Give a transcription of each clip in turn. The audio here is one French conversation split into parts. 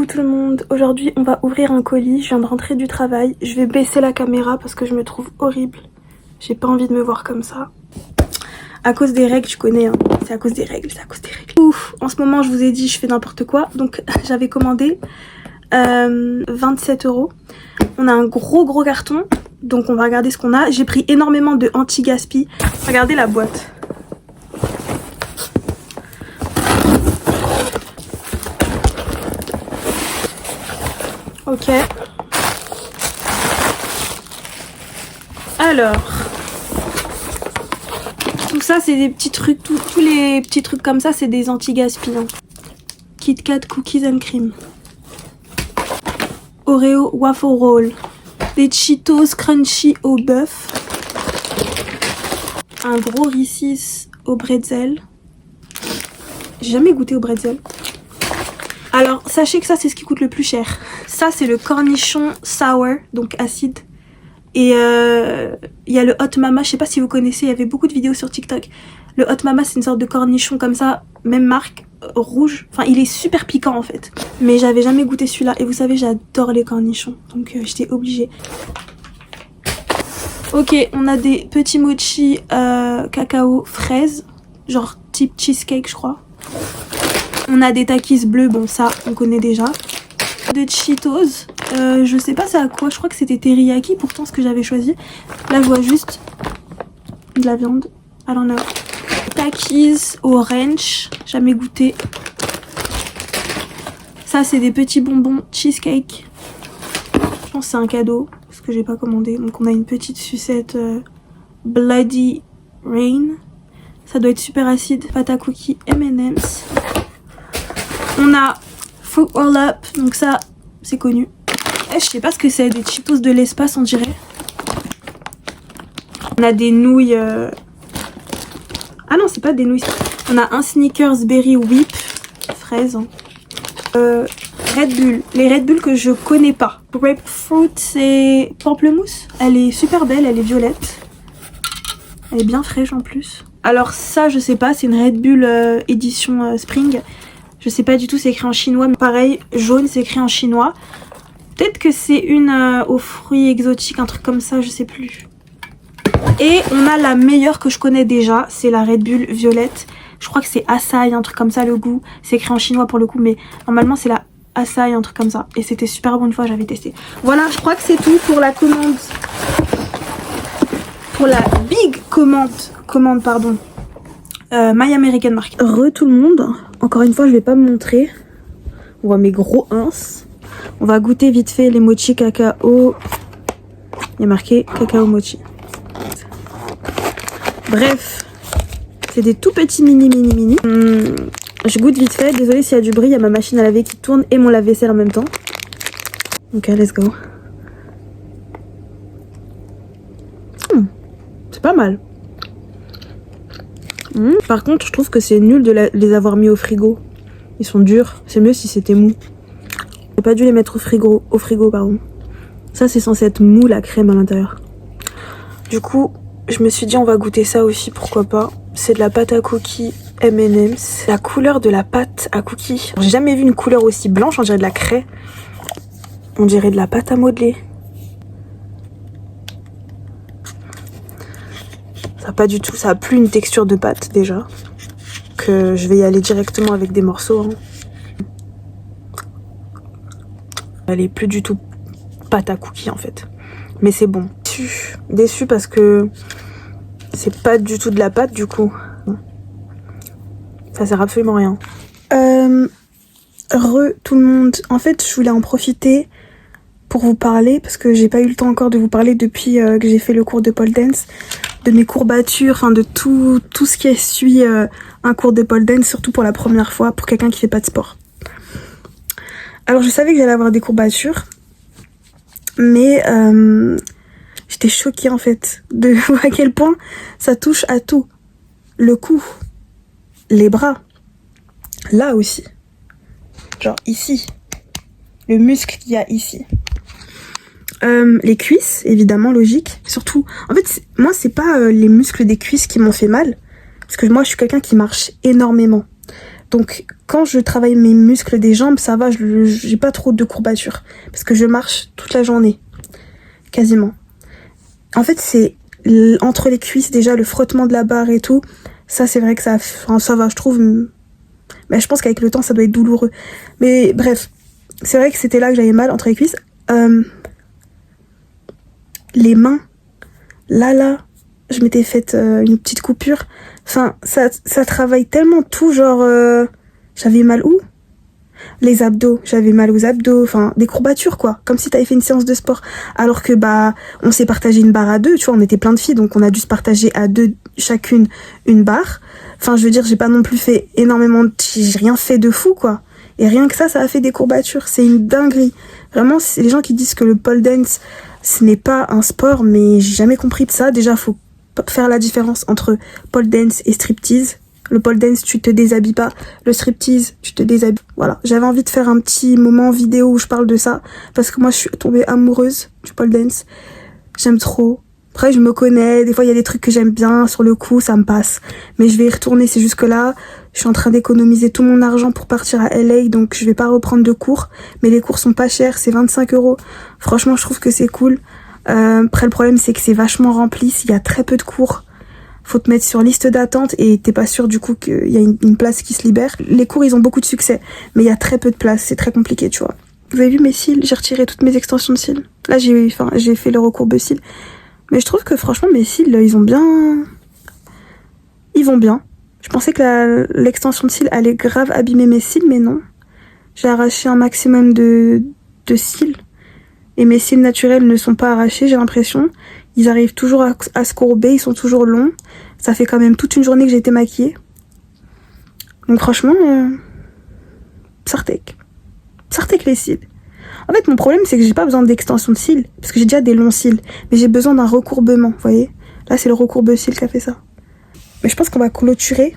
Coucou tout le monde, aujourd'hui on va ouvrir un colis, je viens de rentrer du travail, je vais baisser la caméra parce que je me trouve horrible, j'ai pas envie de me voir comme ça. À cause des règles, tu connais, hein. C'est à cause des règles, c'est à cause des règles. Ouf, en ce moment je vous ai dit je fais n'importe quoi, donc j'avais commandé 27 €. On a un gros carton, donc on va regarder ce qu'on a. J'ai pris énormément de anti-gaspi, regardez la boîte. Ok. Alors, tout ça c'est des petits trucs, tous les petits trucs comme ça c'est des anti-gaspi. Hein. Kit Kat Cookies and Cream. Oreo Waffle Roll. Des Cheetos Crunchy au bœuf. Un gros Reese's au bretzel. J'ai jamais goûté au bretzel. Alors, sachez que ça, c'est ce qui coûte le plus cher. Ça, c'est le cornichon sour, donc acide. Et il y a le Hot Mama, je sais pas si vous connaissez, il y avait beaucoup de vidéos sur TikTok. Le Hot Mama, c'est une sorte de cornichon comme ça, même marque, rouge. Enfin, il est super piquant en fait. Mais j'avais jamais goûté celui-là. Et vous savez, j'adore les cornichons. Donc, j'étais obligée. Ok, on a des petits mochi cacao fraise. Genre type cheesecake, je crois. On a des takis bleus, bon ça on connaît déjà. De Cheetos, je sais pas c'est à quoi, je crois que c'était teriyaki pourtant ce que j'avais choisi. Là je vois juste de la viande, I don't know. Takis au ranch, jamais goûté. Ça c'est des petits bonbons cheesecake. Je pense que c'est un cadeau, parce que j'ai pas commandé. Donc on a une petite sucette Bloody Rain. Ça doit être super acide. Pâte à cookies M&M's. On a Fruit Roll Up, donc ça, c'est connu. Je sais pas ce que c'est, des Cheetos de l'espace, on dirait. On a des nouilles... Ah non, c'est pas des nouilles. On a un Snickers Berry Whip, fraise. Red Bull, les Red Bull que je connais pas. Grapefruit, c'est pamplemousse. Elle est super belle, elle est violette. Elle est bien fraîche en plus. Alors ça, je sais pas, c'est une Red Bull édition Spring. Je sais pas du tout, c'est écrit en chinois, mais pareil, jaune, c'est écrit en chinois. Peut-être que c'est une aux fruits exotiques, un truc comme ça, je sais plus. Et on a la meilleure que je connais déjà, c'est la Red Bull violette. Je crois que c'est Asahi, un truc comme ça, le goût. C'est écrit en chinois pour le coup, mais normalement c'est la Asahi, un truc comme ça. Et c'était super bon une fois, j'avais testé. Voilà, je crois que c'est tout pour la commande. Pour la big commande, pardon. My American Market. Tout le monde. Encore une fois, je vais pas me montrer. On voit mes gros ins. On va goûter vite fait les mochi cacao. Il y a marqué cacao mochi. Bref, c'est des tout petits mini. Je goûte vite fait. Désolée s'il y a du bruit. Il y a ma machine à laver qui tourne et mon lave-vaisselle en même temps. Ok, let's go. C'est pas mal. Par contre, je trouve que c'est nul de les avoir mis au frigo. Ils sont durs. C'est mieux si c'était mou. J'ai pas dû les mettre au frigo, pardon. Ça, c'est censé être mou, la crème à l'intérieur. Du coup, je me suis dit, on va goûter ça aussi, pourquoi pas. C'est de la pâte à cookies M&M's. La couleur de la pâte à cookies. J'ai jamais vu une couleur aussi blanche, on dirait de la craie. On dirait de la pâte à modeler. Pas du tout, ça a plus une texture de pâte déjà. Que je vais y aller directement avec des morceaux. Hein. Elle est plus du tout pâte à cookies en fait. Mais c'est bon. Déçue parce que c'est pas du tout de la pâte du coup. Ça sert absolument à rien. Tout le monde. En fait, je voulais en profiter pour vous parler parce que j'ai pas eu le temps encore de vous parler depuis que j'ai fait le cours de pole dance. De mes courbatures, enfin de tout ce qui suit un cours de pole dance, surtout pour la première fois, pour quelqu'un qui fait pas de sport. Alors je savais que j'allais avoir des courbatures, mais j'étais choquée en fait de voir à quel point ça touche à tout. Le cou, les bras, là aussi, genre ici, le muscle qu'il y a ici. Les cuisses, évidemment, logique. Surtout, en fait, moi, c'est pas les muscles des cuisses qui m'ont fait mal. Parce que moi, je suis quelqu'un qui marche énormément. Donc quand je travaille mes muscles des jambes, ça va, j'ai pas trop de courbatures. Parce que je marche toute la journée. Quasiment. En fait, c'est entre les cuisses déjà, le frottement de la barre et tout. Ça, c'est vrai que ça va, je trouve. Mais je pense qu'avec le temps, ça doit être douloureux. Mais bref, c'est vrai que c'était là que j'avais mal entre les cuisses. Les mains, là, je m'étais fait une petite coupure. Enfin, ça travaille tellement tout, genre... j'avais mal où? Les abdos, j'avais mal aux abdos, enfin, des courbatures, quoi. Comme si t'avais fait une séance de sport. Alors que, on s'est partagé une barre à deux, tu vois, on était plein de filles, donc on a dû se partager à deux, chacune, une barre. Enfin, je veux dire, j'ai pas non plus fait énormément... J'ai rien fait de fou, quoi. Et rien que ça a fait des courbatures. C'est une dinguerie. Vraiment, c'est les gens qui disent que le pole dance, ce n'est pas un sport, mais j'ai jamais compris de ça. Déjà, faut faire la différence entre pole dance et striptease. Le pole dance, tu te déshabilles pas. Le striptease, tu te déshabilles. Voilà. J'avais envie de faire un petit moment vidéo où je parle de ça. Parce que moi, je suis tombée amoureuse du pole dance. J'aime trop. Après, je me connais. Des fois, il y a des trucs que j'aime bien. Sur le coup, ça me passe. Mais je vais y retourner. C'est juste que là, je suis en train d'économiser tout mon argent pour partir à LA. Donc, je vais pas reprendre de cours. Mais les cours sont pas chers. C'est 25 €. Franchement, je trouve que c'est cool. Après, le problème, c'est que c'est vachement rempli. S'il y a très peu de cours, faut te mettre sur liste d'attente et t'es pas sûr du coup qu'il y a une place qui se libère. Les cours, ils ont beaucoup de succès, mais il y a très peu de place. C'est très compliqué, tu vois. Vous avez vu mes cils? J'ai retiré toutes mes extensions de cils. Là, j'ai fait le recourbe cils. Mais je trouve que franchement, mes cils, ils vont bien. Je pensais que l'extension de cils allait grave abîmer mes cils, mais non. J'ai arraché un maximum de cils. Et mes cils naturels ne sont pas arrachés, j'ai l'impression. Ils arrivent toujours à se courber, ils sont toujours longs. Ça fait quand même toute une journée que j'ai été maquillée. Donc franchement, Sartek les cils. En fait, mon problème, c'est que j'ai pas besoin d'extension de cils, parce que j'ai déjà des longs cils. Mais j'ai besoin d'un recourbement, vous voyez. Là, c'est le recourbe cils qui a fait ça. Mais je pense qu'on va clôturer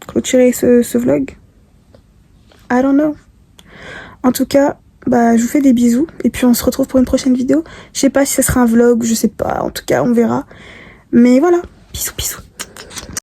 ce vlog. I don't know. En tout cas, je vous fais des bisous. Et puis, on se retrouve pour une prochaine vidéo. Je sais pas si ce sera un vlog, je sais pas. En tout cas, on verra. Mais voilà. Bisous, bisous.